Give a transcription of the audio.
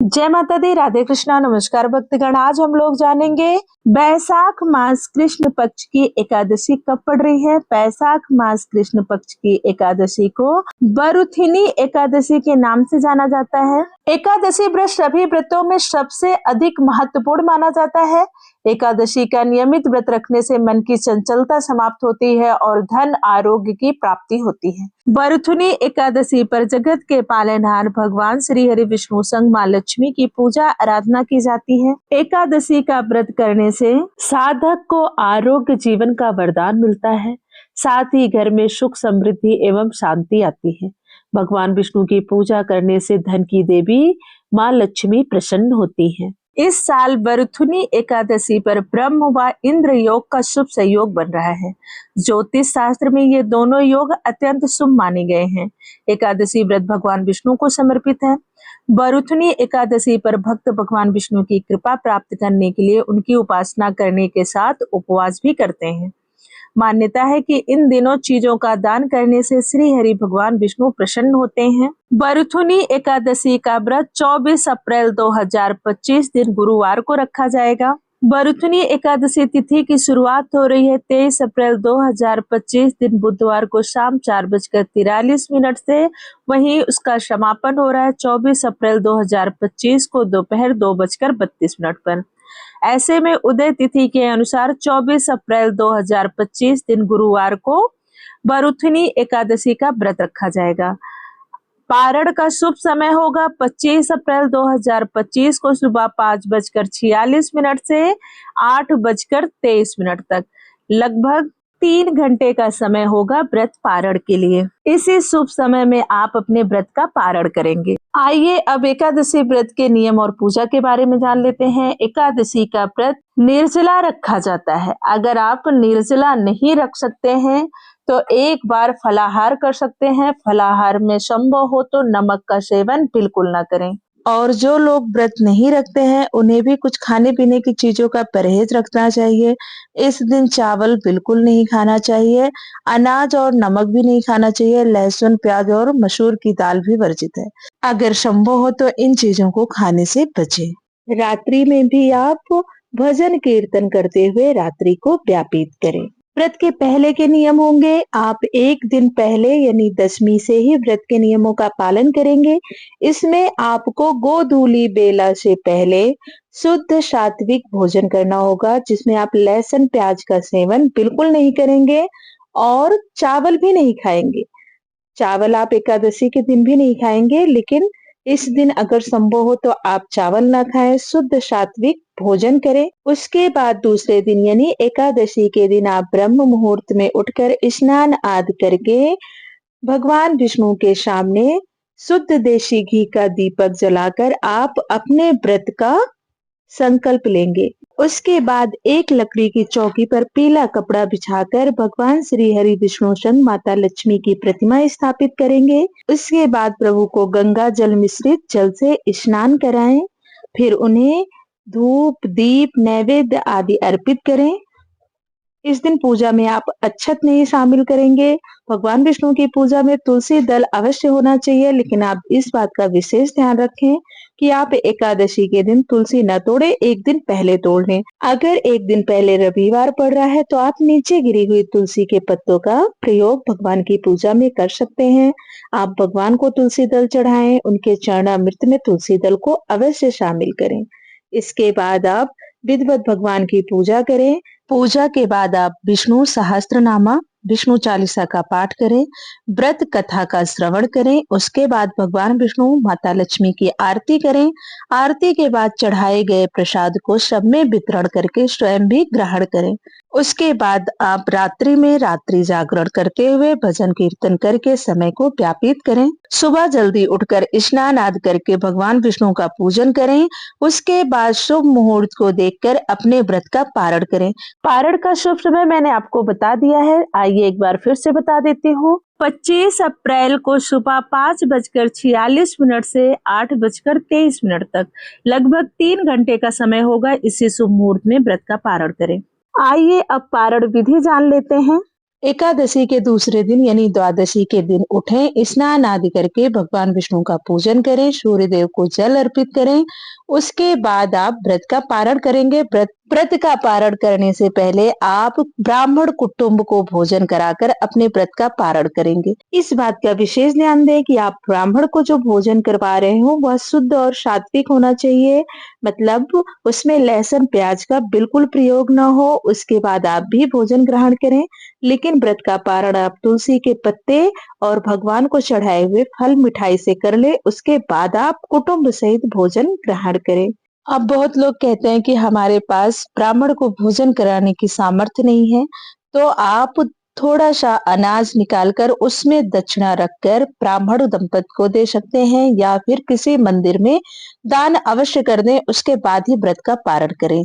जय माता दी, राधे कृष्णा, नमस्कार भक्तगण। आज हम लोग जानेंगे बैसाख मास कृष्ण पक्ष की एकादशी कब पड़ रही है। बैसाख मास कृष्ण पक्ष की एकादशी को बरुथिनी एकादशी के नाम से जाना जाता है। एकादशी व्रत सभी व्रतों में सबसे अधिक महत्वपूर्ण माना जाता है। एकादशी का नियमित व्रत रखने से मन की चंचलता समाप्त होती है और धन आरोग्य की प्राप्ति होती है। बरुथिनी एकादशी पर जगत के पालनहार भगवान श्री हरि विष्णु संग माँ लक्ष्मी की पूजा आराधना की जाती है। एकादशी का व्रत करने से साधक को आरोग्य जीवन का वरदान मिलता है, साथ ही घर में सुख समृद्धि एवं शांति आती है। भगवान विष्णु की पूजा करने से धन की देवी माँ लक्ष्मी प्रसन्न होती है। इस साल बरुथिनी एकादशी पर ब्रह्म व इंद्र योग का शुभ संयोग बन रहा है। ज्योतिष शास्त्र में ये दोनों योग अत्यंत शुभ माने गए हैं। एकादशी व्रत भगवान विष्णु को समर्पित है। बरुथिनी एकादशी पर भक्त भगवान विष्णु की कृपा प्राप्त करने के लिए उनकी उपासना करने के साथ उपवास भी करते हैं। मान्यता है कि इन दिनों चीजों का दान करने से श्री हरि भगवान विष्णु प्रसन्न होते हैं। बरुथिनी एकादशी का व्रत 24 अप्रैल 2025 दिन गुरुवार को रखा जाएगा। बरुथिनी एकादशी तिथि की शुरुआत हो रही है 23 अप्रैल 2025 दिन बुधवार को शाम 4:43 से। वहीं उसका समापन हो रहा है 24 अप्रैल 2025 को दोपहर 2:32 पर। ऐसे में उदय तिथि के अनुसार 24 अप्रैल 2025 दिन गुरुवार को बरुथिनी एकादशी का व्रत रखा जाएगा। पारण का शुभ समय होगा 25 अप्रैल 2025 को सुबह 5:46 से 8:23 तक। लगभग 3 घंटे का समय होगा व्रत पारण के लिए। इसी शुभ समय में आप अपने व्रत का पारण करेंगे। आइए अब एकादशी व्रत के नियम और पूजा के बारे में जान लेते हैं। एकादशी का व्रत निर्जला रखा जाता है। अगर आप निर्जला नहीं रख सकते हैं तो एक बार फलाहार कर सकते हैं। फलाहार में संभव हो तो नमक का सेवन बिल्कुल ना करें। और जो लोग व्रत नहीं रखते हैं उन्हें भी कुछ खाने पीने की चीजों का परहेज रखना चाहिए। इस दिन चावल बिल्कुल नहीं खाना चाहिए, अनाज और नमक भी नहीं खाना चाहिए, लहसुन, प्याज और मसूर की दाल भी वर्जित है। अगर संभव हो तो इन चीजों को खाने से बचें। रात्रि में भी आप भजन कीर्तन करते हुए रात्रि को व्यापित करें। व्रत के पहले के नियम होंगे, आप एक दिन पहले यानी दशमी से ही व्रत के नियमों का पालन करेंगे। इसमें आपको गोधूली बेला से पहले शुद्ध सात्विक भोजन करना होगा, जिसमें आप लहसुन प्याज का सेवन बिल्कुल नहीं करेंगे और चावल भी नहीं खाएंगे। चावल आप एकादशी के दिन भी नहीं खाएंगे, लेकिन इस दिन अगर संभव हो तो आप चावल ना खाएं, शुद्ध सात्विक भोजन करें। उसके बाद दूसरे दिन यानी एकादशी के दिन आप ब्रह्म मुहूर्त में उठकर स्नान आदि करके भगवान विष्णु के सामने शुद्ध देशी घी का दीपक जलाकर आप अपने व्रत का संकल्प लेंगे। उसके बाद एक लकड़ी की चौकी पर पीला कपड़ा बिछाकर भगवान श्री हरि विष्णु संग माता लक्ष्मी की प्रतिमा स्थापित करेंगे। उसके बाद प्रभु को गंगा जल मिश्रित जल से स्नान कराएं, फिर उन्हें धूप, दीप, नैवेद्य आदि अर्पित करें। इस दिन पूजा में आप अक्षत नहीं शामिल करेंगे। भगवान विष्णु की पूजा में तुलसी दल अवश्य होना चाहिए, लेकिन आप इस बात का विशेष ध्यान रखें कि आप एकादशी के दिन तुलसी न तोड़े, एक दिन पहले तोड़ लें। अगर एक दिन पहले रविवार पड़ रहा है तो आप नीचे गिरी हुई तुलसी के पत्तों का प्रयोग भगवान की पूजा में कर सकते हैं। आप भगवान को तुलसी दल चढ़ाएं, उनके चरणामृत में तुलसी दल को अवश्य शामिल करें। इसके बाद आप विधिवत भगवान की पूजा करें। पूजा के बाद आप विष्णु सहस्त्रनामा, विष्णु चालीसा का पाठ करें, व्रत कथा का श्रवण करें। उसके बाद भगवान विष्णु, माता लक्ष्मी की आरती करें। आरती के बाद चढ़ाए गए प्रसाद को सब में वितरण करके स्वयं भी ग्रहण करें। उसके बाद आप रात्रि में रात्रि जागरण करते हुए भजन कीर्तन करके समय को व्यापित करें। सुबह जल्दी उठकर स्नान आदि करके भगवान विष्णु का पूजन करें। उसके बाद शुभ मुहूर्त को देखकर अपने व्रत का पारण करें। पारण का शुभ समय मैंने आपको बता दिया है, आइए एक बार फिर से बता देती हूँ। 25 अप्रैल को सुबह 5:46 से 8:23 तक लगभग 3 घंटे का समय होगा। इसी शुभ मुहूर्त में व्रत का पारण करें। आइए अब पारण विधि जान लेते हैं। एकादशी के दूसरे दिन यानी द्वादशी के दिन उठें, स्नान आदि करके भगवान विष्णु का पूजन करें, सूर्य देव को जल अर्पित करें। उसके बाद आप व्रत का पारण करेंगे। व्रत व्रत का पारण करने से पहले आप ब्राह्मण कुटुंब को भोजन कराकर अपने व्रत का पारण करेंगे। इस बात का विशेष ध्यान दें कि आप ब्राह्मण को जो भोजन करवा रहे हो वह शुद्ध और सात्विक होना चाहिए, मतलब उसमें लहसुन प्याज का बिल्कुल प्रयोग न हो। उसके बाद आप भी भोजन ग्रहण करें, लेकिन व्रत का पारण आप तुलसी के पत्ते और भगवान को चढ़ाए हुए फल मिठाई से कर ले। उसके बाद आप कुटुंब सहित भोजन ग्रहण करें। अब बहुत लोग कहते हैं कि हमारे पास ब्राह्मण को भोजन कराने की सामर्थ्य नहीं है, तो आप थोड़ा सा अनाज निकालकर उसमें दक्षिणा रखकर ब्राह्मण दंपत को दे सकते हैं, या फिर किसी मंदिर में दान अवश्य कर दें। उसके बाद ही व्रत का पारण करें।